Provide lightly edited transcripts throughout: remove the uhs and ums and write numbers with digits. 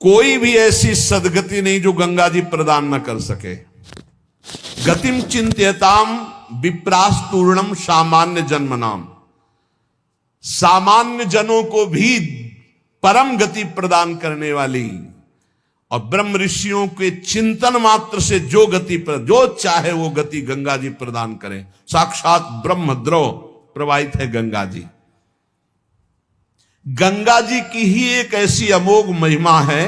कोई भी ऐसी सदगति नहीं जो गंगा जी प्रदान न कर सके। गतिम चिंत्यताम विप्रास्तूर्णम सामान्य जन्मनाम, सामान्य जनों को भी परम गति प्रदान करने वाली और ब्रह्म ऋषियों के चिंतन मात्र से जो गति जो चाहे वो गति गंगा जी प्रदान करें। साक्षात ब्रह्म द्रव प्रवाहित है गंगा जी। गंगा जी की ही एक ऐसी अमोघ महिमा है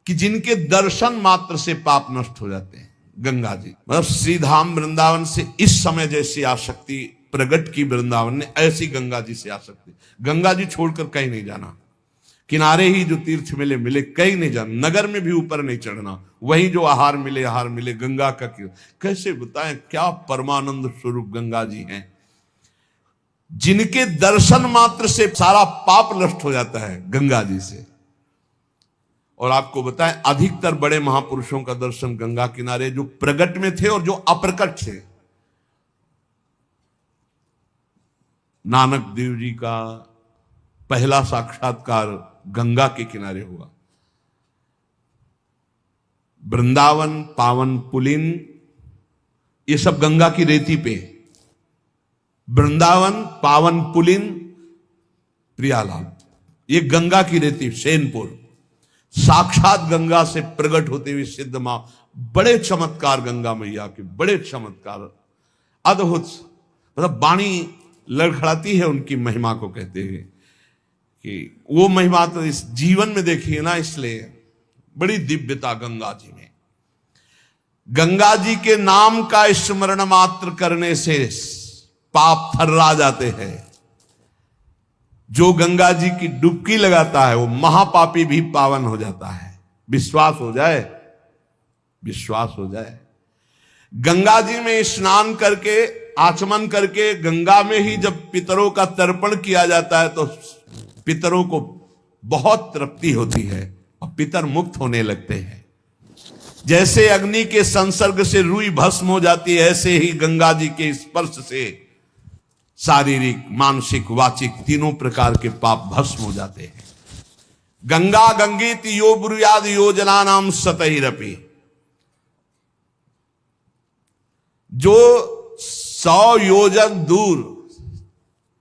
कि जिनके दर्शन मात्र से पाप नष्ट हो जाते हैं। गंगा जी मतलब श्रीधाम वृंदावन से इस समय जैसी आसक्ति प्रगट की वृंदावन ने, ऐसी गंगा जी से आसक्ति। गंगा जी छोड़कर कहीं नहीं जाना, किनारे ही जो तीर्थ मिले मिले, कहीं नहीं जाना, नगर में भी ऊपर नहीं चढ़ना, वहीं जो आहार मिले गंगा का क्यों। कैसे बताएं क्या परमानंद स्वरूप गंगा जी हैं, जिनके दर्शन मात्र से सारा पाप नष्ट हो जाता है गंगा जी से। और आपको बताएं अधिकतर बड़े महापुरुषों का दर्शन गंगा किनारे जो प्रगट में थे और जो अप्रकट थे। नानक देव जी का पहला साक्षात्कार गंगा के किनारे हुआ। वृंदावन, पावन पुलिन, ये सब गंगा की रेती पे। वृंदावन, पावन पुलिन, प्रियालाल, ये गंगा की रेती, सेनपुर, साक्षात गंगा से प्रकट होते हुए सिद्ध मां। बड़े चमत्कार गंगा मैया के, बड़े चमत्कार, अद्भुत। मतलब वाणी लड़खड़ाती है उनकी महिमा को, कहते हैं कि वो महिमा तो इस जीवन में देखिए ना, इसलिए बड़ी दिव्यता गंगा जी में। गंगा जी के नाम का स्मरण मात्र करने से पाप थर्रा जाते हैं। जो गंगा जी की डुबकी लगाता है वो महापापी भी पावन हो जाता है। विश्वास हो जाए, विश्वास हो जाए। गंगा जी में स्नान करके, आचमन करके, गंगा में ही जब पितरों का तर्पण किया जाता है तो पितरों को बहुत तृप्ति होती है और पितर मुक्त होने लगते हैं। जैसे अग्नि के संसर्ग से रुई भस्म हो जाती है, ऐसे ही गंगा जी के स्पर्श से शारीरिक, मानसिक, वाचिक तीनों प्रकार के पाप भस्म हो जाते हैं। गंगा गंगीत यो ब्रुयाद योजना नाम सतहिरपि, जो 100 योजन दूर,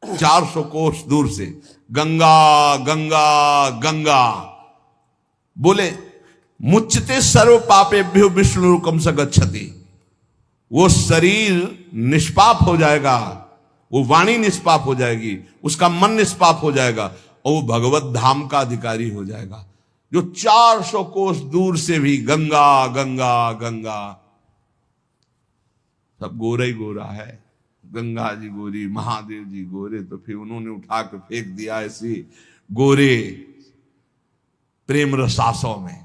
400 कोस दूर से गंगा गंगा गंगा बोले, मुच्यते सर्व पापेभ्यो विष्णुरुकम स गच्छति, वो शरीर निष्पाप हो जाएगा, वो वाणी निष्पाप हो जाएगी, उसका मन निष्पाप हो जाएगा और वो भगवत धाम का अधिकारी हो जाएगा। जो 400 कोस दूर से भी गंगा गंगा गंगा, सब गोरा ही गोरा है। गंगा जी गोरी, महादेव जी गोरे, तो फिर उन्होंने उठा के फेंक दिया ऐसी गोरे प्रेम रसासों में।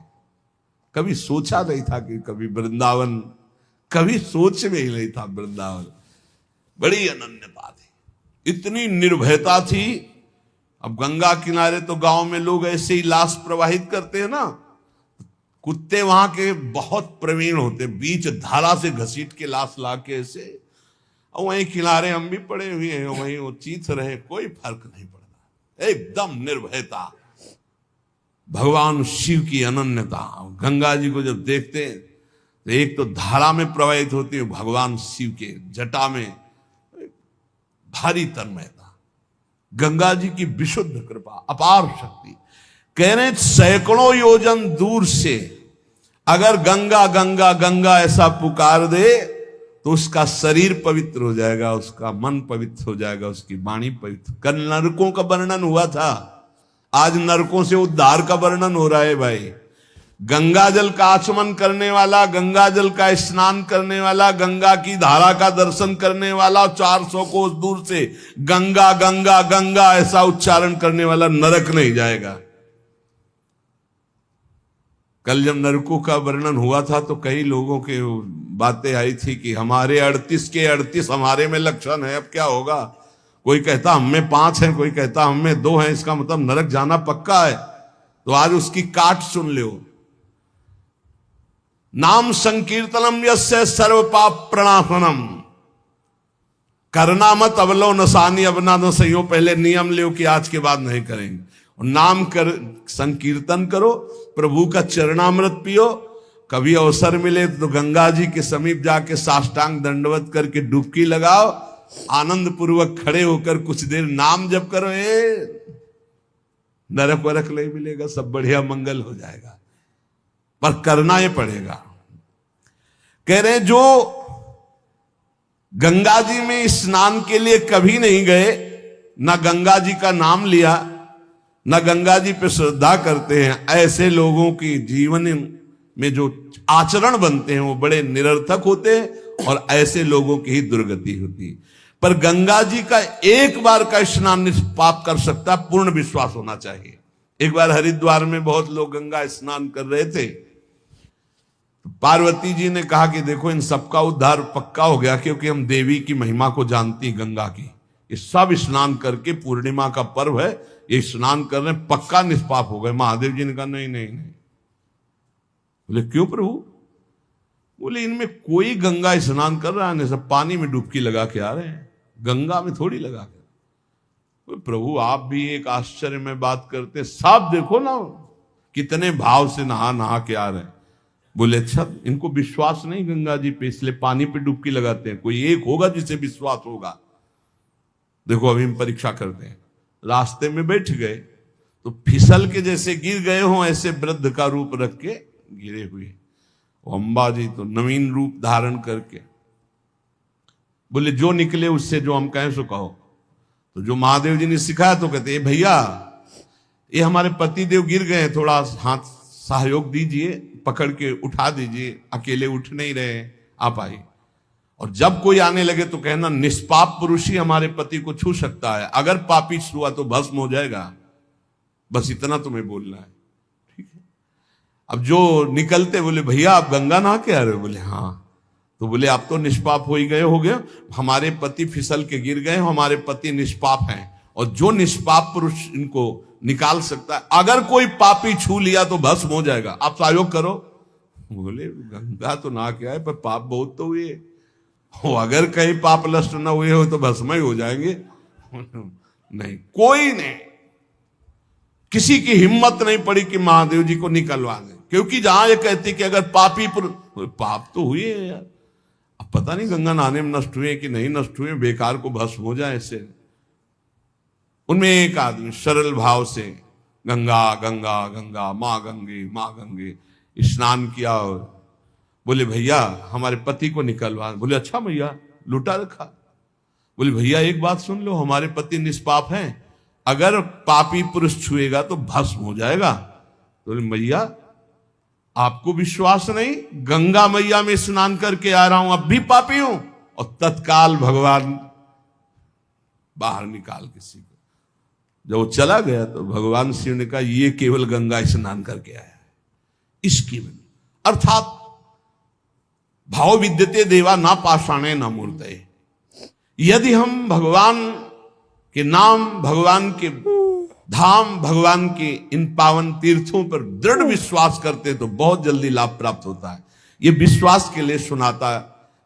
कभी सोचा नहीं था कि कभी वृंदावन, कभी सोच में ही नहीं था वृंदावन। बड़ी अनन्यता थी, इतनी निर्भयता थी। अब गंगा किनारे तो गांव में लोग ऐसे ही लाश प्रवाहित करते हैं ना, कुत्ते वहां के बहुत प्रवीण होते, बीच धारा से घसीट के लाश ला के ऐसे, और वहीं किनारे हम भी पड़े हुए हैं, वहीं वो चीथ रहे, कोई फर्क नहीं पड़ता, एकदम निर्भयता। भगवान शिव की अनन्यता। गंगा जी को जब देखते हैं तो एक तो धारा में प्रवाहित होती है, भगवान शिव के जटा में भारी तन्मयता। गंगा जी की विशुद्ध कृपा, अपार शक्ति। कह रहे सैकड़ों योजन दूर से अगर गंगा गंगा गंगा ऐसा पुकार दे तो उसका शरीर पवित्र हो जाएगा, उसका मन पवित्र हो जाएगा, उसकी वाणी पवित्र। कल नरकों का वर्णन हुआ था, आज नरकों से उद्धार का वर्णन हो रहा है भाई। गंगा जल का आचमन करने वाला, गंगा जल का स्नान करने वाला, गंगा की धारा का दर्शन करने वाला, 400 कोस दूर से गंगा गंगा गंगा ऐसा उच्चारण करने वाला नरक नहीं जाएगा। कल जब नरकों का वर्णन हुआ था तो कई लोगों के बातें आई थी कि हमारे 38 के 38 हमारे में लक्षण है, अब क्या होगा। कोई कहता हम में 5 हैं, कोई कहता हम में 2 हैं, इसका मतलब नरक जाना पक्का है। तो आज उसकी काट सुन लो। नाम संकीर्तनम यस्य सर्व पाप प्रणाशनम, करना मत अवलो नसानी, अब ना सही हो, पहले नियम लो कि आज के बाद नहीं करेंगे। नाम कर संकीर्तन करो, प्रभु का चरणामृत पियो। कभी अवसर मिले तो गंगा जी के समीप जाके साष्टांग दंडवत करके डुबकी लगाओ, आनंद पूर्वक खड़े होकर कुछ देर नाम जप करो। नरक वरक नहीं मिलेगा, सब बढ़िया मंगल हो जाएगा, पर करना ही पड़ेगा। कह रहे जो गंगा जी में स्नान के लिए कभी नहीं गए, ना गंगा जी का नाम लिया, ना गंगा जी पे श्रद्धा करते हैं, ऐसे लोगों की जीवन में जो आचरण बनते हैं वो बड़े निरर्थक होते हैं और ऐसे लोगों की ही दुर्गति होती है। पर गंगा जी का एक बार का स्नान निष्पाप कर सकता, पूर्ण विश्वास होना चाहिए। एक बार हरिद्वार में बहुत लोग गंगा स्नान कर रहे थे, पार्वती जी ने कहा कि देखो इन सबका उद्धार पक्का हो गया, क्योंकि हम देवी की महिमा को जानती गंगा की। ये सब स्नान करके, पूर्णिमा का पर्व है, ये स्नान कर रहे पक्का निष्पाप हो गए। महादेव जी ने कहा नहीं नहीं नहीं। बोले क्यों प्रभु? बोले इनमें कोई गंगा स्नान कर रहा है, सब पानी में डुबकी लगा के आ रहे हैं, गंगा में थोड़ी लगा के। बोले प्रभु आप भी एक आश्चर्य में बात करते, सब देखो ना कितने भाव से नहा नहा के आ रहे हैं। बोले अच्छा इनको विश्वास नहीं गंगा जी पे, इसलिए पानी पे डुबकी लगाते हैं, कोई एक होगा जिसे विश्वास होगा। देखो अभी हम परीक्षा करते हैं। रास्ते में बैठ गए तो फिसल के जैसे गिर गए हों ऐसे वृद्ध का रूप रख के गिरे हुए, अम्बा जी तो नवीन रूप धारण करके। बोले जो निकले उससे जो हम कहें सो कहो। तो जो महादेव जी ने सिखाया तो कहते भैया ये हमारे पति देव गिर गए, थोड़ा हाथ सहयोग दीजिए, पकड़ के उठा दीजिए, अकेले उठ नहीं रहे, आप आइए। और जब कोई आने लगे तो कहना निष्पाप पुरुष ही हमारे पति को छू सकता है, अगर पापी छुआ तो भस्म हो जाएगा। बस इतना तुम्हें बोलना है, ठीक है। अब जो निकलते बोले भैया आप गंगा नहा के आ रहे हो? बोले हाँ। तो बोले आप तो निष्पाप हो ही गए, हो गए, हमारे पति फिसल के गिर गए, हमारे पति निष्पाप हैं, और जो निष्पाप पुरुष इनको निकाल सकता है, अगर कोई पापी छू लिया तो भस्म हो जाएगा, आप सहयोग करो। बोले गंगा तो नहा के आए पर पाप बहुत तो हुए हो, अगर कहीं पाप नष्ट न हुए हो तो भस्म ही हो जाएंगे। नहीं, कोई नहीं, किसी की हिम्मत नहीं पड़ी कि महादेव जी को निकलवा दें, क्योंकि जहां ये कहती कि अगर पापी पाप तो हुए यार, अब पता नहीं गंगा नहाने में नष्ट हुए कि नहीं नष्ट हुए, बेकार को भस्म हो जाए ऐसे। उनमें एक आदमी सरल भाव से गंगा गंगा गंगा माँ गंगे स्नान किया और बोले भैया हमारे पति को निकलवा। बोले अच्छा भैया, लुटा रखा। बोले भैया एक बात सुन लो, हमारे पति निष्पाप हैं, अगर पापी पुरुष छुएगा तो भस्म हो जाएगा। तो बोले भैया आपको विश्वास नहीं, गंगा मैया में स्नान करके आ रहा हूं, अब भी पापी हूं। और तत्काल भगवान बाहर निकाल किसी को। जब वो चला गया तो भगवान शिव ने कहा ये केवल गंगा स्नान करके आया है, इसकी अर्थात भाव विद्यते देवा ना पाषाणे ना मूर्तये। यदि हम भगवान के नाम, भगवान के धाम, भगवान के इन पावन तीर्थों पर दृढ़ विश्वास करते तो बहुत जल्दी लाभ प्राप्त होता है। ये विश्वास के लिए सुनाता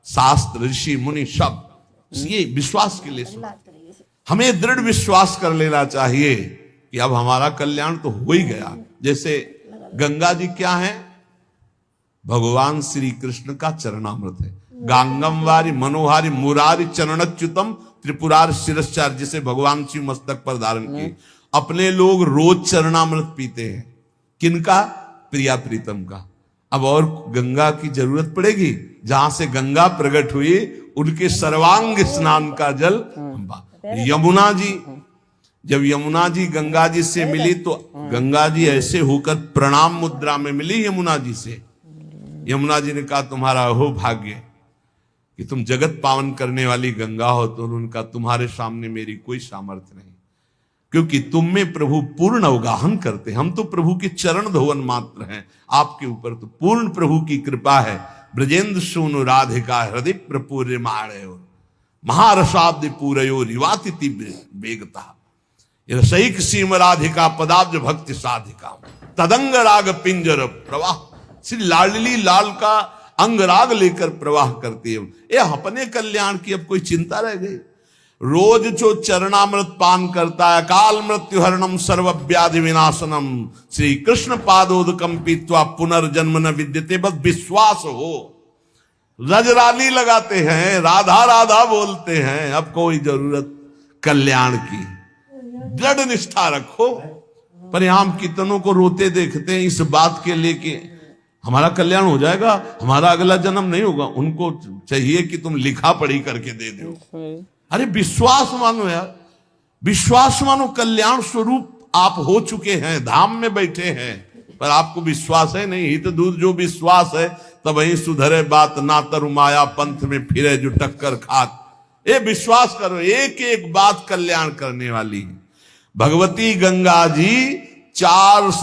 शास्त्र, ऋषि मुनि सब, ये विश्वास के लिए सुनाता। हमें दृढ़ विश्वास कर लेना चाहिए कि अब हमारा कल्याण तो हो ही गया। जैसे गंगा जी क्या है? भगवान श्री कृष्ण का चरणामृत है। गांगम वारी मनोहारी मुरारी चरणच्युतम त्रिपुरार शिरश्चार, जिसे भगवान शिव मस्तक पर धारण किए। अपने लोग रोज चरणामृत पीते हैं, किनका? प्रिया प्रीतम का। अब और गंगा की जरूरत पड़ेगी? जहां से गंगा प्रकट हुई उनके सर्वांग स्नान का जल यमुना जी, जब यमुना जी गंगा जी से मिली तो गंगा जी ऐसे होकर प्रणाम मुद्रा में मिली यमुना जी से। यमुना जी ने कहा तुम्हारा हो भाग्य कि तुम जगत पावन करने वाली गंगा हो। तो उनका तुम्हारे सामने मेरी कोई सामर्थ्य नहीं, क्योंकि तुम में प्रभु पूर्ण अवगाहन करते, हम तो प्रभु के चरण धोवन मात्र हैं, आपके ऊपर तो पूर्ण प्रभु की कृपा है। ब्रजेंद्र सोनु राधिका हृदय प्रपूर्य माणयो महारसाब्द पूरयो रिवाति तीव्र वेगता रसैक सीम राधिका पदाब्ज भक्ति साधिका तदंग राग पिंजर प्रवाह। श्री लाडली लाल का अंगराग लेकर प्रवाह करती है। ये अपने कल्याण की अब कोई चिंता रह गई? रोज जो चरणामृत पान करता है, अकाल मृत्यु हरणम सर्व व्याधि विनाशनम, श्री कृष्ण पादोदकम पीत्वा पुनर्जन्म न विद्यते, बस विश्वास हो। रजराली लगाते हैं, राधा राधा बोलते हैं, अब कोई जरूरत कल्याण की, दृढ़ निष्ठा रखो। पर हम कितनों को रोते देखते हैं इस बात के लिए कि हमारा कल्याण हो जाएगा, हमारा अगला जन्म नहीं होगा। उनको चाहिए कि तुम लिखा पढ़ी करके दे दो। अरे विश्वास मानो यार, विश्वास मानो। कल्याण स्वरूप आप हो चुके हैं, धाम में बैठे हैं, पर आपको विश्वास है नहीं। हित दूध जो विश्वास है, तब वही सुधरे बात, ना तरु माया पंथ में फिरे जो टक्कर खात। ये विश्वास करो, एक एक बात कल्याण करने वाली है। भगवती गंगा जी 400